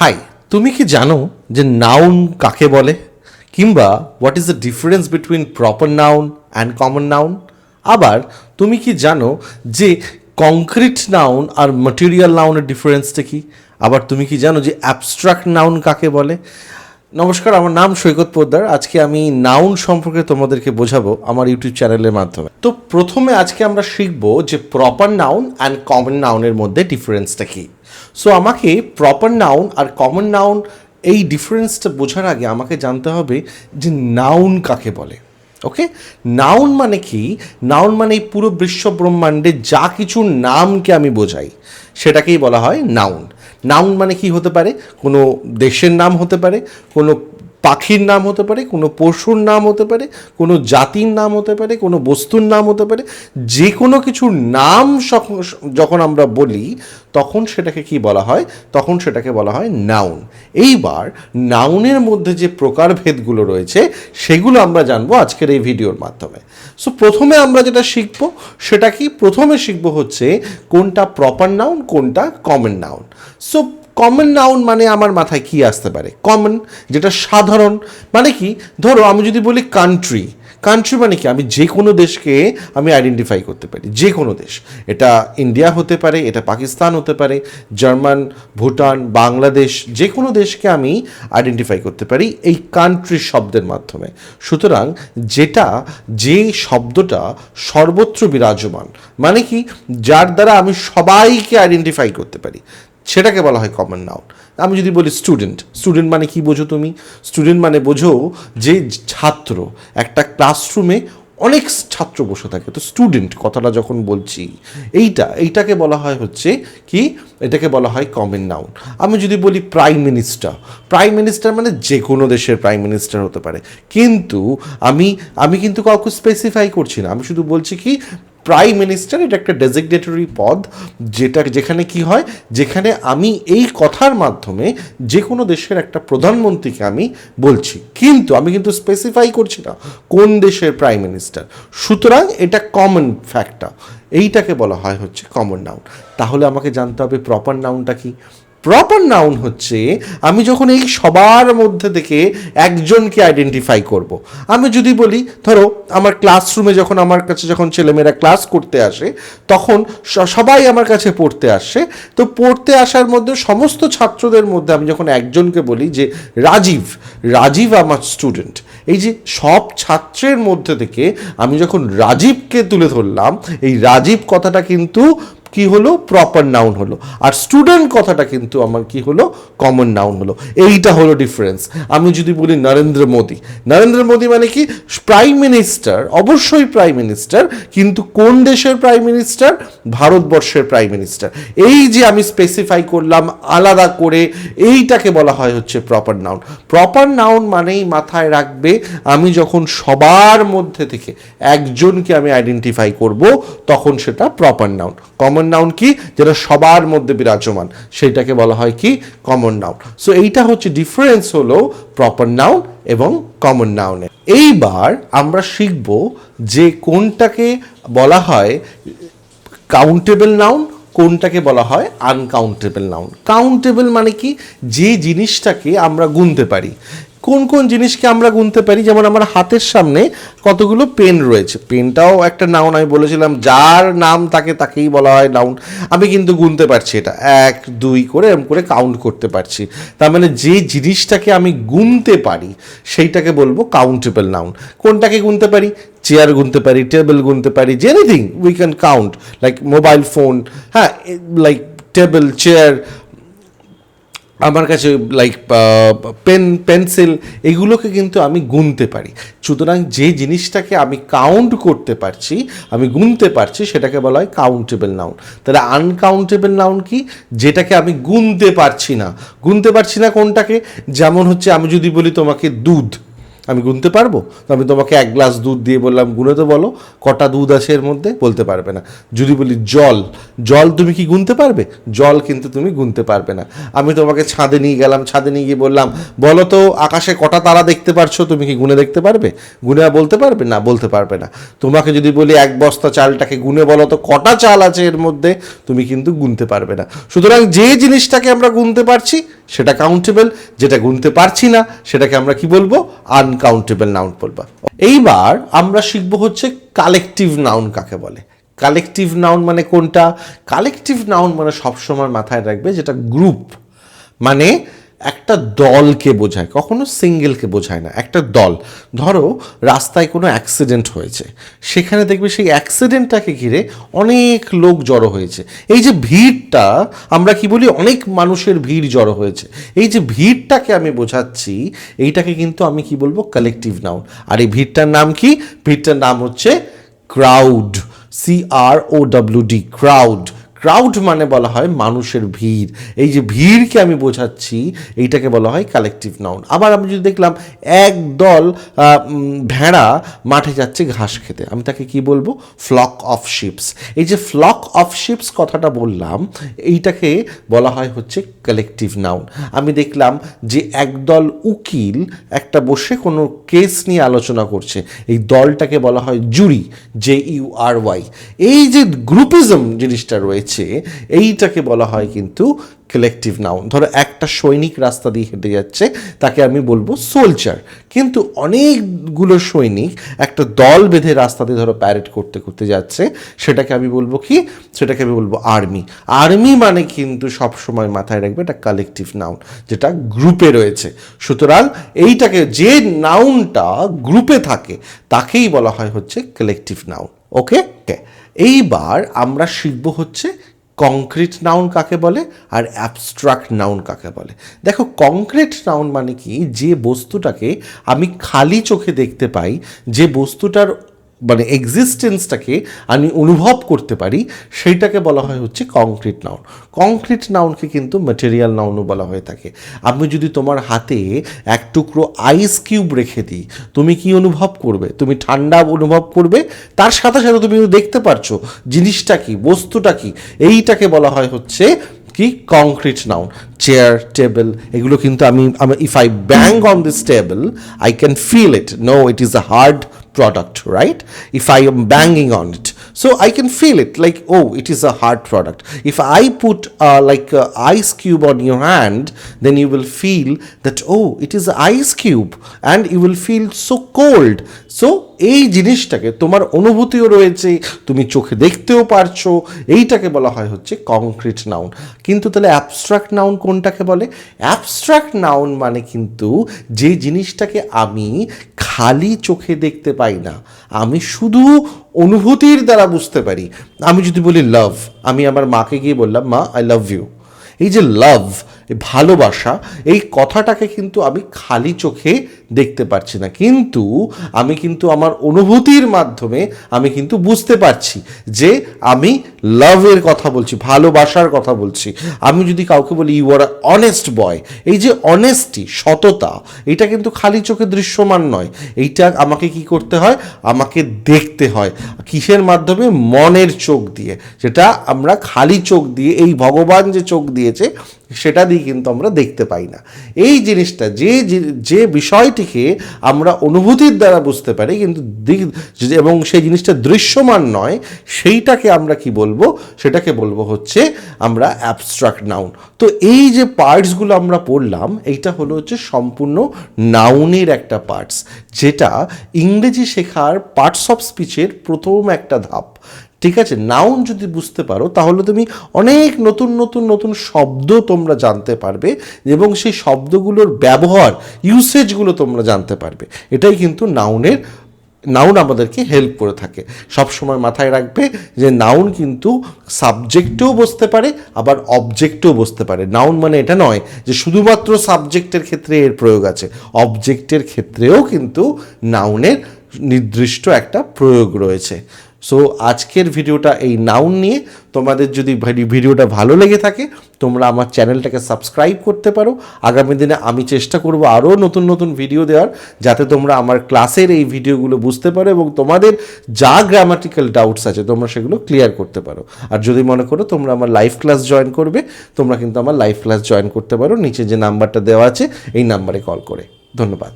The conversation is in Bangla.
হাই, তুমি কি জানো যে নাউন কাকে বলে, কিংবা what is the difference between proper noun and common noun? আবার তুমি কি জানো যে কংক্রিট নাউন আর ম্যাটেরিয়াল নাউনের ডিফারেন্সটা কি? আবার তুমি কি জানো যে অ্যাবস্ট্রাক্ট নাউন কাকে বলে? নমস্কার, আমার নাম সৈকত পোদ্দার। আজকে আমি নাউন সম্পর্কে তোমাদেরকে বোঝাবো আমার ইউটিউব চ্যানেলের মাধ্যমে। তো প্রথমে আজকে আমরা শিখবো যে প্রপার নাউন অ্যান্ড কমন নাউনের মধ্যে ডিফারেন্সটা কী। সো আমাকে প্রপার নাউন আর কমন নাউন এই ডিফারেন্সটা বোঝার আগে আমাকে জানতে হবে যে নাউন কাকে বলে। ওকে, নাউন মানে কি? নাউন মানে এই পুরো বিশ্ব ব্রহ্মাণ্ডে যা কিছুর নামকে আমি বোঝাই সেটাকেই বলা হয় নাউন। নাউন মানে কি হতে পারে? কোনো দেশের নাম হতে পারে, কোনো পাখির নাম হতে পারে, কোনো পশুর নাম হতে পারে, কোনো জাতির নাম হতে পারে, কোনো বস্তুর নাম হতে পারে। যে কোনো কিছুর নাম যখন আমরা বলি তখন সেটাকে কি বলা হয়? তখন সেটাকে বলা হয় নাউন। এইবার নাউনের মধ্যে যে প্রকারভেদগুলো রয়েছে সেগুলো আমরা জানবো আজকের এই ভিডিওর মাধ্যমে। সো প্রথমে আমরা যেটা শিখবো সেটা কি? প্রথমে শিখবো হচ্ছে কোনটা প্রপার নাউন, কোনটা common noun. So common noun মানে আমার মাথায় কি আসতে পারে? কমন, যেটা সাধারণ। মানে কি? ধরো আমি যদি বলি কান্ট্রি, কান্ট্রি মানে কি? আমি যে কোনো দেশকে আমি আইডেন্টিফাই করতে পারি, যে কোনো দেশ। এটা ইন্ডিয়া হতে পারে, এটা পাকিস্তান হতে পারে, জার্মান, ভুটান, বাংলাদেশ, যে কোনো দেশকে আমি আইডেন্টিফাই করতে পারি এই কান্ট্রি শব্দের মাধ্যমে। সুতরাং যে শব্দটা সর্বত্র বিরাজমান, মানে কি? যার দ্বারা আমি সবাইকে আইডেন্টিফাই করতে পারি, সেটাকে বলা হয় কমন নাউন। আমি যদি বলি স্টুডেন্ট, স্টুডেন্ট মানে কি বোঝো তুমি? স্টুডেন্ট মানে বোঝো যে ছাত্র, একটা ক্লাসরুমে অনেক ছাত্র বসে থাকে, তো স্টুডেন্ট কথাটা যখন বলছি এইটাকে বলা হয় হচ্ছে কি? এটাকে বলা হয় কমন নাউন। আমি যদি বলি প্রাইম মিনিস্টার, প্রাইম মিনিস্টার মানে যে কোনো দেশের প্রাইম মিনিস্টার হতে পারে, কিন্তু আমি কিন্তু কাউকে স্পেসিফাই করছি না। আমি শুধু বলছি কি প্রাইম মিনিস্টার এটা একটা ডেজিগনেটরি পদ, যেখানে কি হয়, যেখানে আমি এই কথার মাধ্যমে যে কোনো দেশের একটা প্রধানমন্ত্রীকে আমি বলছি, কিন্তু আমি কিন্তু স্পেসিফাই করছি না কোন দেশের প্রাইম মিনিস্টার। সুতরাং এটা কমন ফ্যাক্টর, এইটাকে বলা হয় হচ্ছে কমন নাউন। তাহলে আমাকে জানতে হবে প্রপার নাউনটা কি। প্রপার নাউন হচ্ছে আমি যখন এই সবার মধ্যে থেকে একজনকে আইডেন্টিফাই করব। আমি যদি বলি, ধরো আমার ক্লাসরুমে যখন আমার কাছে যখন ছেলেমেয়েরা ক্লাস করতে আসে তখন সবাই আমার কাছে পড়তে আসে, তো পড়তে আসার মধ্যে সমস্ত ছাত্রদের মধ্যে আমি যখন একজনকে বলি যে রাজীব, রাজীব আমার স্টুডেন্ট, এই যে সব ছাত্রের মধ্যে থেকে আমি যখন রাজীবকে তুলে ধরলাম, এই রাজীব কথাটা কিন্তু কি হলো? প্রপার নাউন হলো। আর স্টুডেন্ট কথাটা কিন্তু আমার কি হলো? কমন নাউন হলো। এইটা হলো ডিফারেন্স। আমি যদি বলি নরেন্দ্র মোদী, নরেন্দ্র মোদী মানে কি? প্রাইম মিনিস্টার, অবশ্যই প্রাইম মিনিস্টার, কিন্তু কোন দেশের প্রাইম মিনিস্টার? ভারতবর্ষের প্রাইম মিনিস্টার। এই যে আমি স্পেসিফাই করলাম আলাদা করে, এইটাকে বলা হয় হচ্ছে প্রপার নাউন। প্রপার নাউন মানেই মাথায় রাখবে আমি যখন সবার মধ্যে থেকে একজনকে আমি আইডেন্টিফাই করব তখন সেটা প্রপার নাউন। কমন নাউন কি? যেটা সবার মধ্যে বিরাজমান, সেটাকে বলা হয় কি? Common noun. সো এইটা হচ্ছে ডিফারেন্স হলো প্রপার নাউন এবং কমন নাউনের। এইবার আমরা শিখব যে কোনটাকে বলা হয় কাউন্টেবল নাউন, কোনটাকে বলা হয় আনকাউন্টেবল নাউন। কাউন্টেবল মানে কি? যে জিনিসটাকে আমরা গুনতে পারি। কোন কোন জিনিসকে আমরা গুনতে পারি? যেমন আমার হাতের সামনে কতগুলো পেন রয়েছে, পেনটাও একটা নাউন। আমি বলেছিলাম যার নাম থাকে তাকেই বলা হয় নাউন। আমি কিন্তু গুনতে পারছি, এটা 1 2 করে এরকম করে কাউন্ট করতে পারছি। তার মানে যে জিনিসটাকে আমি গুনতে পারি সেইটাকে বলবো কাউন্টেবল নাউন। কোনটাকে গুনতে পারি? চেয়ার গুনতে পারি, টেবিল গুনতে পারি, anything we can count, like mobile phone, হ্যাঁ, লাইক টেবিল, চেয়ার, আমার কাছে লাইক পেন, পেন্সিল, এগুলোকে কিন্তু আমি গুনতে পারি। সুতরাং যে জিনিসটাকে আমি কাউন্ট করতে পারছি, আমি গুনতে পারছি, সেটাকে বলা হয় কাউন্টেবল নাউন। তাহলে আনকাউন্টেবল নাউন কি? যেটাকে আমি গুনতে পারছি না। গুনতে পারছি না কোনটাকে? যেমন হচ্ছে আমি যদি বলি তোমাকে দুধ, আমি গুনতে পারবো? তো আমি তোমাকে 1 গ্লাস দুধ দিয়ে বললাম গুনে তো বলো কটা দুধ আছে এর মধ্যে, বলতে পারবে না। যদি বলি জল, জল তুমি কি গুনতে পারবে? জল কিন্তু তুমি গুনতে পারবে না। আমি তোমাকে ছাদে নিয়ে গেলাম, ছাদে নিয়ে গিয়ে বললাম বলো তো আকাশে কটা তারা দেখতে পারছো, তুমি কি গুনে দেখতে পারবে? গুনে বলতে পারবে না? বলতে পারবে না। তোমাকে যদি বলি 1 বস্তা চালটাকে গুনে বলো তো কটা চাল আছে এর মধ্যে, তুমি কিন্তু গুনতে পারবে না। সুতরাং যে জিনিসটাকে আমরা গুনতে পারছি সেটা কাউন্টেবল, যেটা গুনতে পারছি না সেটাকে আমরা কি বলবো, আনকাউন্টেবল নাউন বলবো। এইবার আমরা শিখবো হচ্ছে কালেকটিভ নাউন কাকে বলে। কালেকটিভ নাউন মানে কোনটা? কালেকটিভ নাউন মানে সবসময় মাথায় রাখবে যেটা গ্রুপ, মানে একটা দলকে বোঝায়, কখনো সিঙ্গেলকে বোঝায় না, একটা দল। ধরো রাস্তায় কোনো অ্যাক্সিডেন্ট হয়েছে, সেখানে দেখবে সেই অ্যাক্সিডেন্টটাকে ঘিরে অনেক লোক জড়ো হয়েছে। এই যে ভিড়টা আমরা কি বলি, অনেক মানুষের ভিড় জড়ো হয়েছে, এই যে ভিড়টাকে আমি বোঝাচ্ছি, এইটাকে কিন্তু আমি কি বলবো, কালেকটিভ নাউন। আর এই ভিড়টার নাম কি? ভিড়টার নাম হচ্ছে ক্রাউড, CROWD, ক্রাউড। ক্রাউড মানে বলা হয় মানুষের ভিড়। এই যে ভিড়কে আমি বোঝাচ্ছি, এইটাকে বলা হয় কালেকটিভ নাউন। আবার আমি যদি দেখলাম এক দল ভেড়া মাঠে যাচ্ছে ঘাস খেতে, আমি তাকে কি বলবো, ফ্লক অফ শিপস। এই যে ফ্লক অফ শিপস কথাটা বললাম, এইটাকে বলা হয় হচ্ছে কালেকটিভ নাউন। আমি দেখলাম যে একদল উকিল একটা বসে কোনো কেস নিয়ে আলোচনা করছে, এই দলটাকে বলা হয় জুরি, JURY। এই যে গ্রুপিজম জিনিসটা রয়েছে, এইটাকে বলা হয় কিন্তু কালেকটিভ নাউন। ধরো একটা সৈনিক রাস্তা দিয়ে হেঁটে যাচ্ছে, তাকে আমি বলবো সোলজার। কিন্তু অনেকগুলো সৈনিক একটা দল বেঁধে রাস্তা দিয়ে ধরো প্যারেড করতে করতে যাচ্ছে, সেটাকে আমি বলবো কি, সেটাকে আমি বলবো আর্মি। আর্মি মানে কিন্তু সবসময় মাথায় রাখবে এটা কালেকটিভ নাউন, যেটা গ্রুপে রয়েছে। সুতরাং এইটাকে, যে নাউনটা গ্রুপে থাকে তাকেই বলা হয় হচ্ছে কালেকটিভ নাউন। ওকে, এইবার আমরা শিখবো হচ্ছে কংক্রিট নাউন কাকে বলে আর অ্যাবস্ট্রাক্ট নাউন কাকে বলে। দেখো, কংক্রিট নাউন মানে কি, যে বস্তুটাকে আমি খালি চোখে দেখতে পাই, যে বস্তুটার মানে এক্সিস্টেন্সটাকে আমি অনুভব করতে পারি, সেইটাকে বলা হয় হচ্ছে কংক্রিট নাউন। কংক্রিট নাউনকে কিন্তু ম্যাটেরিয়াল নাউনও বলা হয়ে থাকে। আমি যদি তোমার হাতে এক টুকরো আইস কিউব রেখে দিই, তুমি কি অনুভব করবে? তুমি ঠান্ডা অনুভব করবে, তার সাথে সাথে তুমি দেখতে পারছো জিনিসটা কি, বস্তুটা কি। এইটাকে বলা হয় হচ্ছে কি, কংক্রিট নাউন। চেয়ার, টেবিল, এগুলো কিন্তু আমি if I bang on this table, I can feel it, no it is a hard product, right? If I am banging on it, so I can feel it like, oh, it is a hard product. If I put like a ice cube on your hand, then you will feel that, oh, it is an ice cube, and you will feel so cold. So এই জিনিসটাকে তোমার অনুভূতিও রয়েছে, তুমি চোখে দেখতেও পারছো, এইটাকে বলা হয় হচ্ছে কংক্রিট নাউন। কিন্তু তাহলে অ্যাবস্ট্রাক্ট নাউন কোনটাকে বলে? অ্যাবস্ট্রাক্ট নাউন মানে কিন্তু যে জিনিসটাকে আমি খালি চোখে দেখতে পাই না, আমি শুধু অনুভূতির দ্বারা বুঝতে পারি। আমি যদি বলি লাভ, আমি আমার মাকে গিয়ে বললাম, মা আই লাভ ইউ। এই যে লাভ, ভালোবাসা, এই কথাটাকে কিন্তু আমি খালি চোখে দেখতে পারছি না, কিন্তু আমি কিন্তু আমার অনুভূতির মাধ্যমে আমি কিন্তু বুঝতে পারছি যে আমি লাভের কথা বলছি, ভালোবাসার কথা বলছি। আমি যদি কাউকে বলি ইউ আর অনেস্ট বয়, এই যে অনেস্টি, সততা, এটা কিন্তু খালি চোখে দৃশ্যমান নয়, এইটা আমাকে কি করতে হয়, আমাকে দেখতে হয়। কিসের মাধ্যমে? মনের চোখ দিয়ে, যেটা আমরা খালি চোখ দিয়ে, এই ভগবান যে চোখ দিয়েছে সেটা দিয়ে কিন্তু আমরা দেখতে পাই না। এই জিনিসটা, যে বিষয়টিকে আমরা অনুভূতির দ্বারা বুঝতে পারি কিন্তু এবং সেই জিনিসটা দৃশ্যমান নয়, সেইটাকে আমরা কি বলবো, সেটাকে বলবো হচ্ছে আমরা অ্যাবস্ট্রাক্ট নাউন। তো এই যে পার্টসগুলো আমরা পড়লাম, এইটা হলো হচ্ছে সম্পূর্ণ নাউনের একটা পার্টস, যেটা ইংরেজি শেখার পার্টস অফ স্পিচের প্রথম একটা ধাপ। ঠিক আছে, নাউন যদি বুঝতে পারো তাহলে তুমি অনেক নতুন নতুন নতুন শব্দ তোমরা জানতে পারবে, এবং সেই শব্দগুলোর ব্যবহার, ইউসেজগুলো তোমরা জানতে পারবে। এটাই কিন্তু নাউন আমাদেরকে হেল্প করে থাকে। সবসময় মাথায় রাখবে যে নাউন কিন্তু সাবজেক্টেও বসতে পারে, আবার অবজেক্টেও বসতে পারে। নাউন মানে এটা নয় যে শুধুমাত্র সাবজেক্টের ক্ষেত্রে এর প্রয়োগ আছে, অবজেক্টের ক্ষেত্রেও কিন্তু নাউনের নির্দিষ্ট একটা প্রয়োগ রয়েছে। সো আজকের ভিডিওটা এই নাউন নিয়ে। তোমাদের যদি ভিডিওটা ভালো লেগে থাকে, তোমরা আমার চ্যানেলটাকে সাবস্ক্রাইব করতে পারো। আগামী দিনে আমি চেষ্টা করব আরও নতুন নতুন ভিডিও দেওয়ার, যাতে তোমরা আমার ক্লাসের এই ভিডিওগুলো বুঝতে পারো এবং তোমাদের যা গ্রামাটিক্যাল ডাউটস আছে তোমরা সেগুলো ক্লিয়ার করতে পারো। আর যদি মনে করো তোমরা আমার লাইভ ক্লাস জয়েন করবে, তোমরা কিন্তু আমার লাইভ ক্লাস জয়েন করতে পারো। নিচে যে নাম্বারটা দেওয়া আছে এই নাম্বারে কল করে। ধন্যবাদ।